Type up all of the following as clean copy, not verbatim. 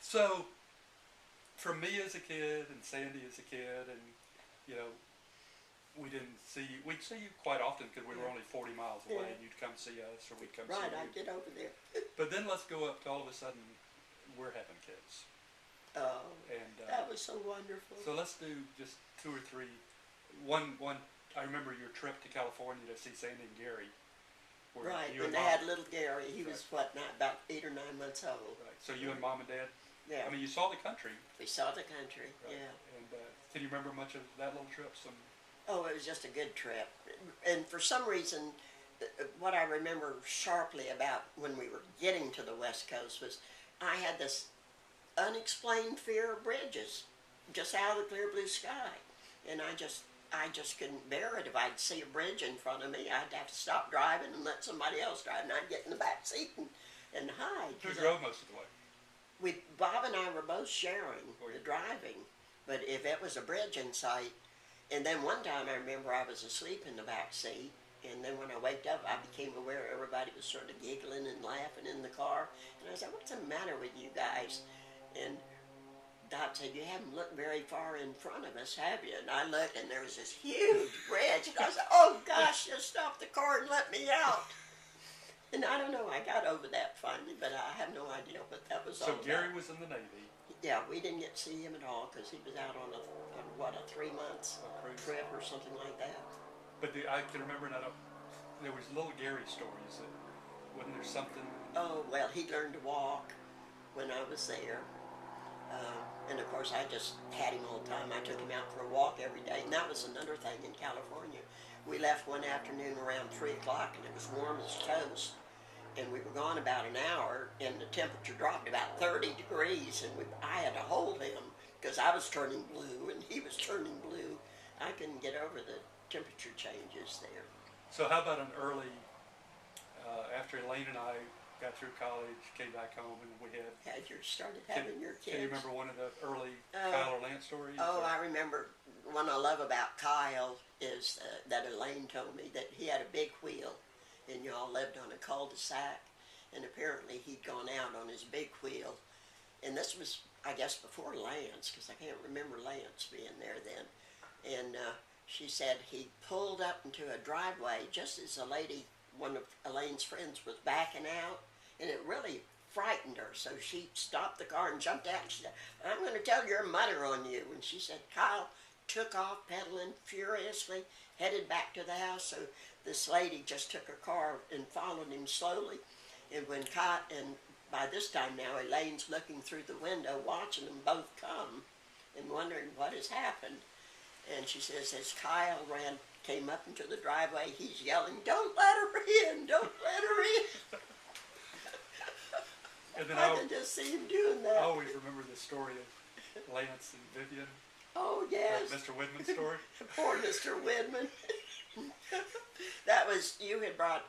So, for me as a kid and Sandy as a kid, and you know, we'd see you quite often because we were only 40 miles away, and you'd come see us, or we'd come see you. Right, I'd get over there. But then let's go up to all of a sudden, we're having kids. Oh, And that was so wonderful. so let's do just two or three. One. I remember your trip to California to see Sandy and Gary. Right, when they had little Gary, he was about 8 or 9 months old. Right. So you and Mom and Dad. Yeah. I mean, you saw the country. We saw the country. Right. Yeah. And can you remember much of that little trip? Oh, it was just a good trip. And for some reason, what I remember sharply about when we were getting to the West Coast was I had this unexplained fear of bridges, just out of the clear blue sky. And I just couldn't bear it. If I'd see a bridge in front of me, I'd have to stop driving and let somebody else drive, and I'd get in the back seat and hide. Who drove most of the way? Bob and I were both sharing the driving, but if it was a bridge in sight, and then one time I remember I was asleep in the back seat, and then when I waked up, I became aware everybody was sort of giggling and laughing in the car, and I said, "What's the matter with you guys?" And Dot said, "You haven't looked very far in front of us, have you?" And I looked, and there was this huge bridge, and I said, "Oh gosh, just stop the car and let me out." And I don't know, I got over that finally, but I have no idea what that was all about. So Gary was in the Navy. Yeah, we didn't get to see him at all because he was out on a 3 months trip or something like that. But I can remember there was little Gary stories. Wasn't there something? Oh, well, he learned to walk when I was there. And of course, I just had him all the time. I took him out for a walk every day. And that was another thing in California. We left one afternoon around 3 o'clock, and it was warm as toast. And we were gone about an hour, and the temperature dropped about 30 degrees, and I had to hold him because I was turning blue and he was turning blue. I couldn't get over the temperature changes there. So how about an early, after Elaine and I got through college, came back home, and we started having your kids. Can you remember one of the early Kyle or Lance stories? Oh, I remember. One I love about Kyle is that Elaine told me that he had a big wheel, and y'all lived on a cul-de-sac, and apparently he'd gone out on his big wheel, and this was, I guess, before Lance, because I can't remember Lance being there then, and she said he pulled up into a driveway just as a lady, one of Elaine's friends, was backing out, and it really frightened her, so she stopped the car and jumped out, and she said, "I'm going to tell your mother on you," and she said Kyle took off pedaling furiously, headed back to the house, so this lady just took her car and followed him slowly, and by this time now, Elaine's looking through the window, watching them both come, and wondering what has happened, and she says, as Kyle came up into the driveway, he's yelling, "Don't let her in! Don't let her in!" And then I can just see him doing that. I always remember the story of Lance and Vivian. Oh, yes. That Mr. Widman story. Poor Mr. Widman.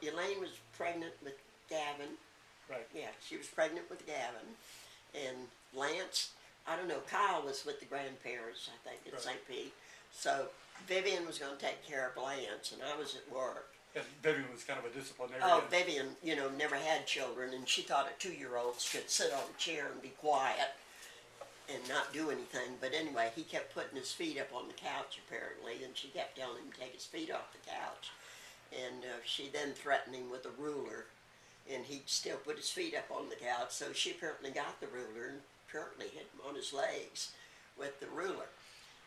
Elaine was pregnant with Gavin. Right. Yeah, she was pregnant with Gavin. And Lance, I don't know, Kyle was with the grandparents, I think, at St. Pete. So Vivian was going to take care of Lance, and I was at work. And Vivian was kind of a disciplinarian. Oh, Vivian, never had children, and she thought a 2-year-old should sit on a chair and be quiet and not do anything. But anyway, he kept putting his feet up on the couch, apparently, and she kept telling him to take his feet off the couch. And she then threatened him with a ruler, and he'd still put his feet up on the couch, so she apparently got the ruler and apparently hit him on his legs with the ruler.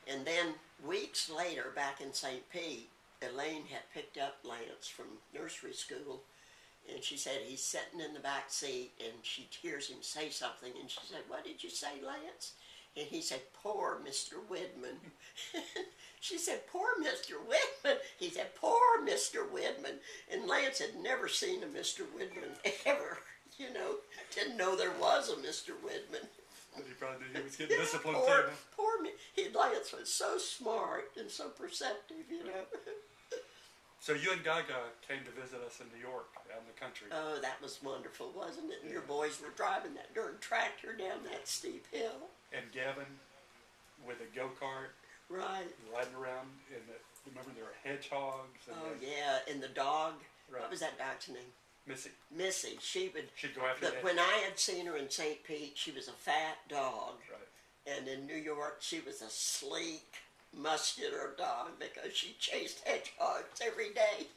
And then weeks later, back in St. Pete, Elaine had picked up Lance from nursery school, and she said he's sitting in the back seat, and she hears him say something, and she said, "What did you say, Lance?" And he said, "Poor Mr. Widman." She said, "Poor Mr. Widman." He said, "Poor Mr. Widman." And Lance had never seen a Mr. Widman ever, didn't know there was a Mr. Widman. But he probably knew he was getting disciplined poor, too. Poor me. Lance was so smart and so perceptive, So you and Gaga came to visit us in New York, out in the country. Oh, that was wonderful, wasn't it? Yeah. Your boys were driving that darn tractor down that steep hill. And Gavin with a go-kart. Right. Riding around remember there were hedgehogs. And yeah, and the dog. Right. What was that dog's name? Missy. She would. She'd go after But that. when I had seen her in St. Pete, she was a fat dog, Right. and in New York, she was a sleek, muscular dog because she chased hedgehogs every day.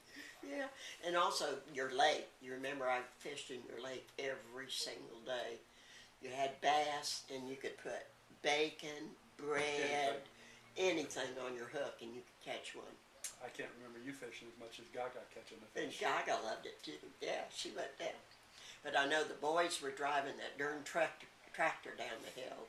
Yeah, and also your lake. You remember I fished in your lake every single day. You had bass, and you could put bacon, bread, anything on your hook, and you could catch one. I can't remember you fishing as much as Gaga catching the And fish. Gaga loved it too. Yeah, she went down. But I know the boys were driving that darn tractor down the hill,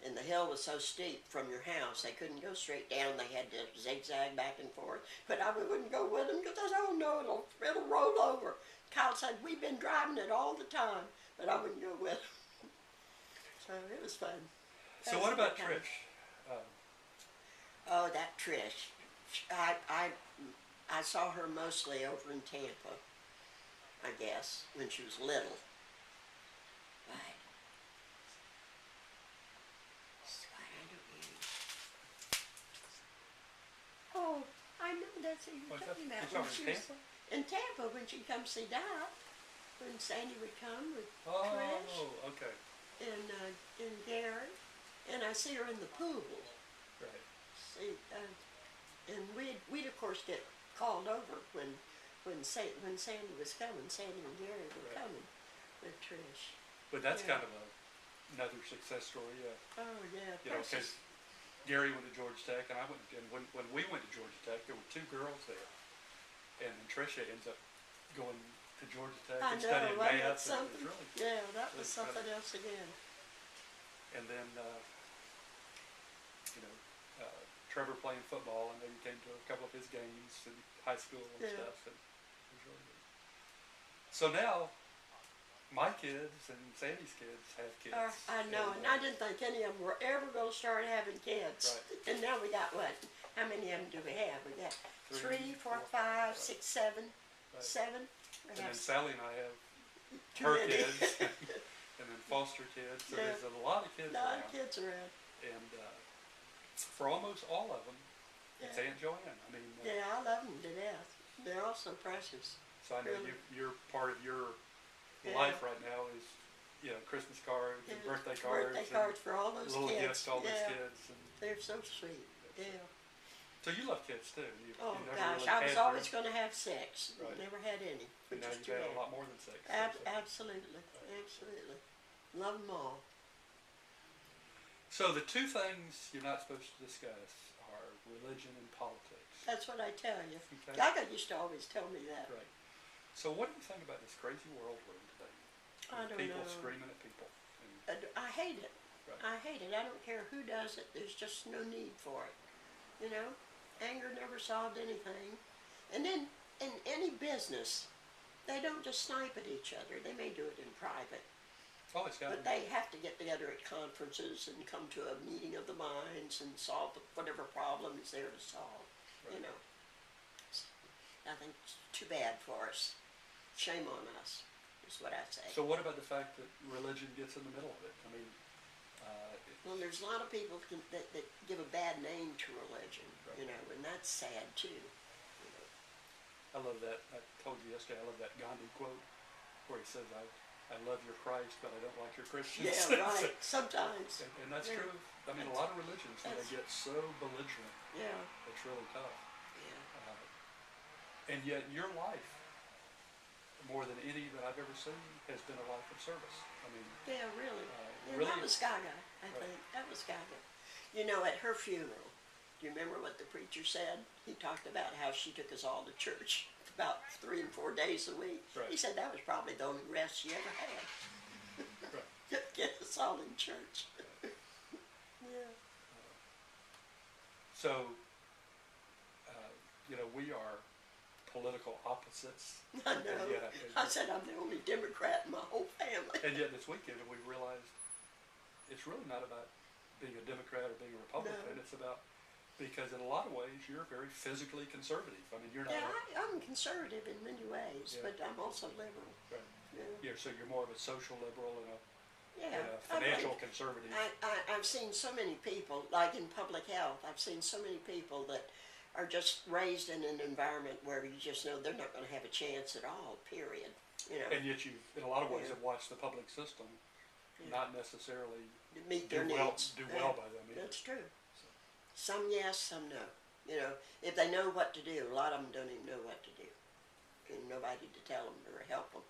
and the hill was so steep from your house they couldn't go straight down. They had to zigzag back and forth. But I wouldn't go with them because I said, "Oh no, it'll roll over." Kyle said, "We've been driving it all the time," but I wouldn't go with them. So it was fun. So what about Trish? Oh, that Trish. I saw her mostly over in Tampa, I guess, when she was little. Right. Oh, I know that's what you're talking about. You're talking When she was in Tampa, when she'd come see Dad, when Sandy would come with Trish Oh, okay. and Gary, and I see her in the pool. Right. See, and we'd of course get called over when Sandy was coming. Sandy and Gary were coming with Trish. But that's Yeah. kind of another success story, yeah. Oh yeah, You know, because Gary went to Georgia Tech, and I went. And when we went to Georgia Tech, there were 2 girls there, and then Tricia ends up going to Georgia Tech I and know, studying wasn't math. that something? And it was really, Yeah, that was it's something kind else again. and then you know, Trevor playing football. I know you came to a couple of his games in high school and Yeah. stuff, and it was really good. So now, my kids and Sandy's kids have kids. I know, and I didn't think any of them were ever going to start having kids. Right. And now we got what? How many of them do we have? We got 3, 4, 5, 6, 7, Right. 7. We And have then Sally and I have too her many. kids, and then foster kids. So Yeah. there's a lot of kids A lot around. of kids around. And for almost all of them, it's Yeah. Aunt Joanne. I mean, Yeah, I love them to death. They're all so precious. so I know really. you're part of your Yeah. life right now is, you know, Christmas cards and Yeah, birthday cards, Birthday cards for all those and little kids. gifts to all those Yeah, kids. And they're so sweet. Yeah. so you love kids too. Oh you never gosh, really I was had always your- going to have 6. Right. Never had any, And which now is you've too had a bad. lot more than 6. Absolutely, absolutely. Love them all. So the 2 things you're not supposed to discuss are religion and politics. That's what I tell you. Okay. Gaga used to always tell me that. Right. So what do you think about this crazy world we're in today? I don't People know. screaming at people. And, I hate it. Right. I hate it. I don't care who does it. There's just no need for it. You know, anger never solved anything. And then in any business, they don't just snipe at each other. They may do it in private, oh, it's got to but be. they have to get together at conferences and come to a meeting of the minds and solve whatever problem is there to solve. You Right. know, I think it's too bad for us. Shame on us, is what I say. So what about the fact that religion gets in the middle of it? I mean, Well, there's a lot of people that give a bad name to religion, Right. you know, and that's sad too. I love that. I told you yesterday, I love that Gandhi quote where he says, I love your Christ, but I don't like your Christians. Yeah, right. Sometimes. And that's Yeah. true. I mean, a lot of religions, when they get so belligerent, Yeah, it's really tough. yeah. And yet your life, more than any that I've ever seen, has been a life of service. I mean, Yeah, really. Yeah, really, that was Gaga, I Right. think. That was Gaga. You know, at her funeral, do you remember what the preacher said? He talked about how she took us all to church about 3 and 4 days a week. Right. He said that was probably the only rest she ever had. right. Get us all in church. Yeah. So, you know, we are political opposites. I know. And yet, I said I'm the only Democrat in my whole family. and yet this weekend we realized it's really not about being a Democrat or being a Republican. No. It's about, because in a lot of ways you're very physically conservative. I mean, you're not. Yeah, I'm conservative in many ways, Yeah. but I'm also liberal. Right. Yeah. Yeah, so you're more of a social liberal and a Yeah. financial conservative. I've seen so many people, like in public health, I've seen so many people that are just raised in an environment where you just know they're not going to have a chance at all, period. You know, And yet you, in a lot of ways, Yeah. have watched the public system not necessarily to meet do their well, needs. do well by them either. That's true. So, Some yes, some no. You know, if they know what to do, a lot of them don't even know what to do. And nobody to tell them or help them.